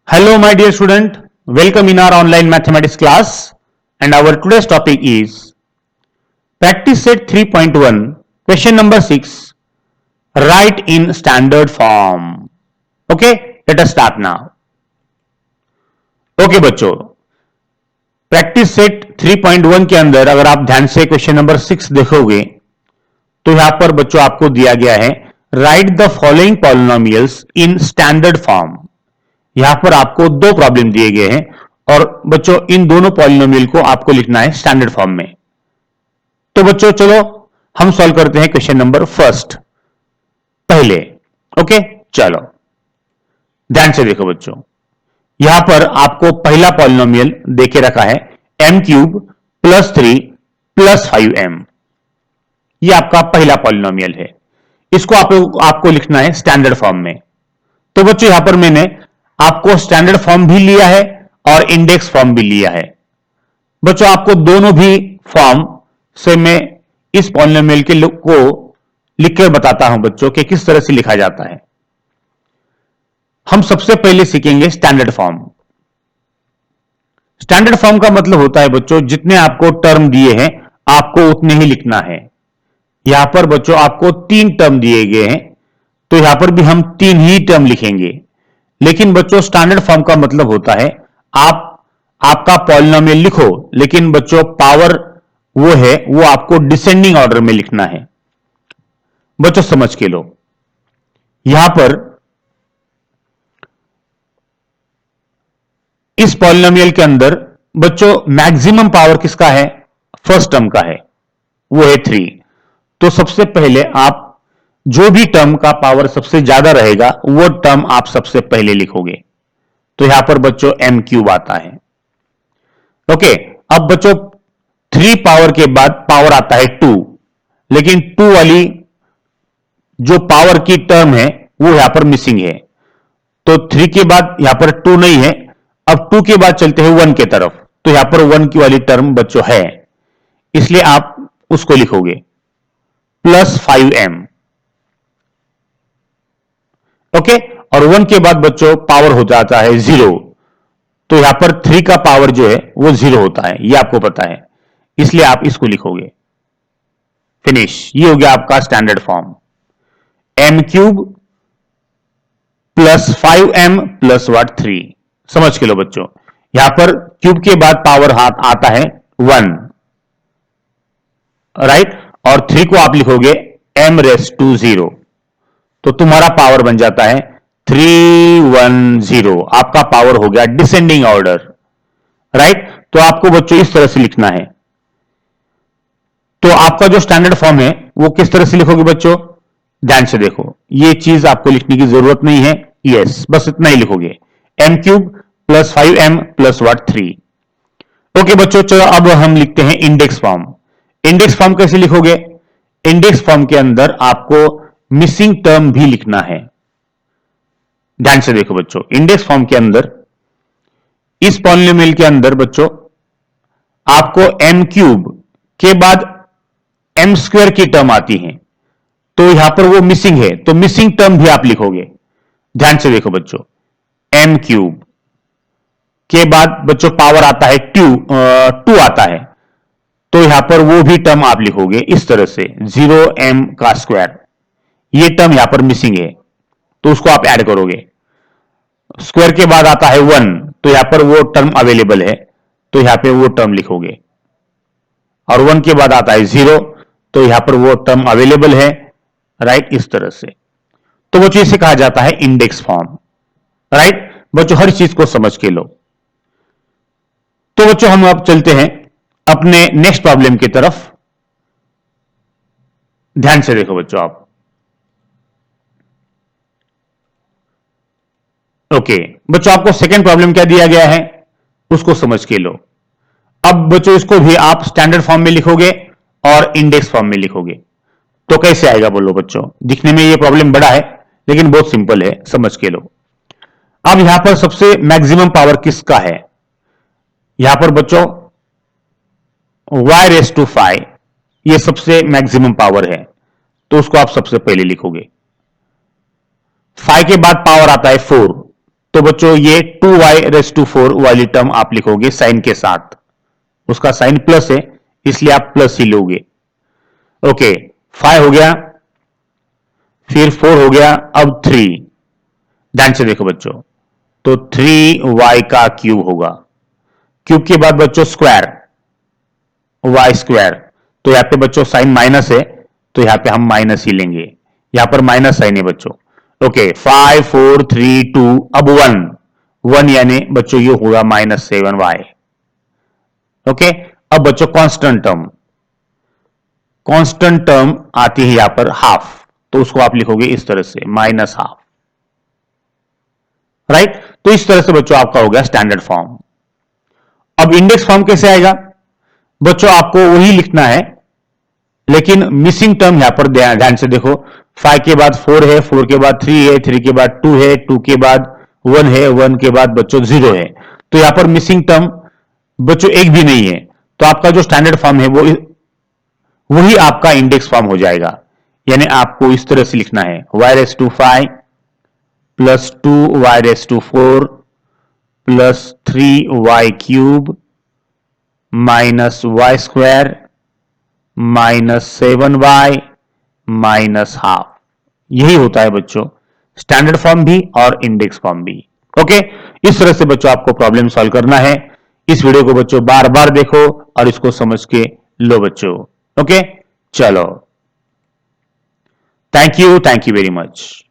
Hello, my dear student. Welcome in our online mathematics class. And our today's topic is practice set 3.1, question number 6. Write in standard form. Okay, let us start now. Okay, बच्चों, practice set 3.1 के अंदर अगर आप ध्यान से question number 6 देखोगे तो यहां पर बच्चों आपको दिया गया है right the following polynomials in standard form. यहां पर आपको दो प्रॉब्लम दिए गए हैं और बच्चों इन दोनों पॉलिनोमियल को आपको लिखना है स्टैंडर्ड फॉर्म में। तो बच्चों चलो हम सॉल्व करते हैं क्वेश्चन नंबर फर्स्ट पहले। ओके, चलो ध्यान से देखो बच्चों, यहां पर आपको पहला पॉलिनोमियल देके रखा है m cube plus 3 plus 5m। यह आपका पहला पॉलिनोमियल है, इसको आपको लिखना है स्टैंडर्ड फॉर्म में। तो बच्चों यहां पर मैंने आपको स्टैंडर्ड फॉर्म भी लिया है और इंडेक्स फॉर्म भी लिया है। बच्चों आपको दोनों भी फॉर्म से मैं इस पॉलिनोमियल को लिखकर बताता हूं बच्चों कि किस तरह से लिखा जाता है। हम सबसे पहले सीखेंगे स्टैंडर्ड फॉर्म। स्टैंडर्ड फॉर्म का मतलब होता है बच्चों जितने आपको टर्म दिए हैं आपको उतने ही लिखना है। यहां पर बच्चों आपको 3 टर्म दिए गए हैं तो यहां पर भी हम 3 ही टर्म लिखेंगे। लेकिन बच्चों स्टैंडर्ड फॉर्म का मतलब होता है आपका पॉलिनोमियल लिखो, लेकिन बच्चों पावर वो आपको डिसेंडिंग ऑर्डर में लिखना है। बच्चों समझ के लो, यहां पर इस पॉलिनोमियल के अंदर बच्चों मैक्सिमम पावर किसका है? फर्स्ट टर्म का है, वो है 3। तो सबसे पहले आप जो भी टर्म का पावर सबसे ज्यादा रहेगा वो टर्म आप सबसे पहले लिखोगे। तो यहां पर बच्चों m क्यूब आता है। ओके, अब बच्चों 3 पावर के बाद पावर आता है 2, लेकिन 2 वाली जो पावर की टर्म है वो यहां पर मिसिंग है। तो 3 के बाद यहां पर 2 नहीं है, अब 2 के बाद चलते हैं 1 के तरफ। तो यहां पर 1 की वाली टर्म बच्चों है, इसलिए आप उसको लिखोगे प्लस 5m। ओके, और 1 के बाद बच्चों पावर हो जाता है 0। तो यहां पर 3 का पावर जो है वो 0 होता है, ये आपको पता है, इसलिए आप इसको लिखोगे। फिनिश, ये हो गया आपका standard form. m cube plus 5m plus 3। समझ के लो बच्चों, यहां पर क्यूब के बाद पावर हाथ आता है 1, राइट, और 3 को आप लिखोगे m रेस टू 0। तो तुम्हारा पावर बन जाता है 310। आपका पावर हो गया डिसेंडिंग ऑर्डर, राइट। तो आपको बच्चों इस तरह से लिखना है। तो आपका जो स्टैंडर्ड फॉर्म है वो किस तरह से लिखोगे बच्चों? ध्यान से देखो, ये चीज आपको लिखने की जरूरत नहीं है, यस, बस इतना ही लिखोगे m cube plus 5m plus 3। Okay बच्चों, चलो अब हम लिखते हैं इंडेक्स फॉर्म। इंडेक्स फॉर्म कैसे लिखोगे? इंडेक्स फॉर्म के अंदर आपको मिसिंग टर्म भी लिखना है। ध्यान से देखो बच्चों, इंडेक्स फॉर्म के अंदर इस पॉलिनोमियल के अंदर बच्चों आपको m क्यूब के बाद m स्क्वायर की टर्म आती है, तो यहां पर वो मिसिंग है, तो मिसिंग टर्म भी आप लिखोगे। ध्यान से देखो बच्चों, m क्यूब के बाद बच्चों पावर आता है 2 आता है, तो यहां पर वो भी टर्म आप लिखोगे इस तरह से 0m का स्क्वायर। ये टर्म यहां पर मिसिंग है तो उसको आप ऐड करोगे। स्क्वायर के बाद आता है 1, तो यहां पर वो टर्म अवेलेबल है, तो यहां पे वो टर्म लिखोगे। और 1 के बाद आता है 0, तो यहां पर वो टर्म अवेलेबल है, राइट, इस तरह से। तो बच्चों इसे कहा जाता है इंडेक्स फॉर्म, राइट। बच्चों हर चीज को समझ के लो। तो बच्चों हम अब चलते हैं अपने नेक्स्ट प्रॉब्लम की तरफ। ध्यान से देखो बच्चों आप। ओके बच्चों, आपको सेकंड प्रॉब्लम क्या दिया गया है उसको समझ के लो। अब बच्चों इसको भी आप स्टैंडर्ड फॉर्म में लिखोगे और इंडेक्स फॉर्म में लिखोगे। तो कैसे आएगा बोलो बच्चों? दिखने में ये प्रॉब्लम बड़ा है लेकिन बहुत सिंपल है, समझ के लो। अब यहां पर सबसे मैक्सिमम पावर किसका है? यहां पर बच्चों y रेस टू 5 ये सबसे मैक्सिमम पावर है, तो उसको आप सबसे पहले लिखोगे। 5 के बाद पावर आता है 4, तो बच्चों ये 2y⁴ वाली टर्म आप लिखोगे साइन के साथ, उसका साइन प्लस है इसलिए आप प्लस ही लोगे। ओके, 5 हो गया, फिर 4 हो गया, अब 3। ध्यान से देखो बच्चों, तो 3y का क्यूब होगा, क्यूब के बाद बच्चों स्क्वायर, y स्क्वायर, तो यहां पे बच्चों साइन माइनस है तो यहां पे हम माइनस ही लेंगे, यहां पर माइनस साइन है बच्चों। ओके, 5 4 3 2, अब 1 यानी बच्चों ये होगा -7y। ओके, अब बच्चों कांस्टेंट टर्म आती है यहां पर हाफ, तो उसको आप लिखोगे इस तरह से -12, राइट। तो इस तरह से बच्चों आपका हो गया स्टैंडर्ड फॉर्म। अब इंडेक्स फॉर्म कैसे आएगा बच्चों, आपको वही लिखना है लेकिन मिसिंग टर्म यहां पर ध्यान से देखो, 5 के बाद 4 है, 4 के बाद 3 है, 3 के बाद 2 है, 2 के बाद 1 है, 1 के बाद बच्चों 0 है, तो यहां पर मिसिंग टर्म बच्चों एक भी नहीं है, तो आपका जो स्टैंडर्ड फॉर्म है वो वही आपका इंडेक्स फॉर्म हो जाएगा। यानी आपको इस तरह से लिखना है y⁵ plus 2y⁴ plus 3y³ minus y² -7y -12। यही होता है बच्चों स्टैंडर्ड फॉर्म भी और इंडेक्स फॉर्म भी। ओके, इस तरह से बच्चों आपको प्रॉब्लम सॉल्व करना है। इस वीडियो को बच्चों बार बार देखो और इसको समझ के लो बच्चों। ओके, चलो, थैंक यू वेरी मच।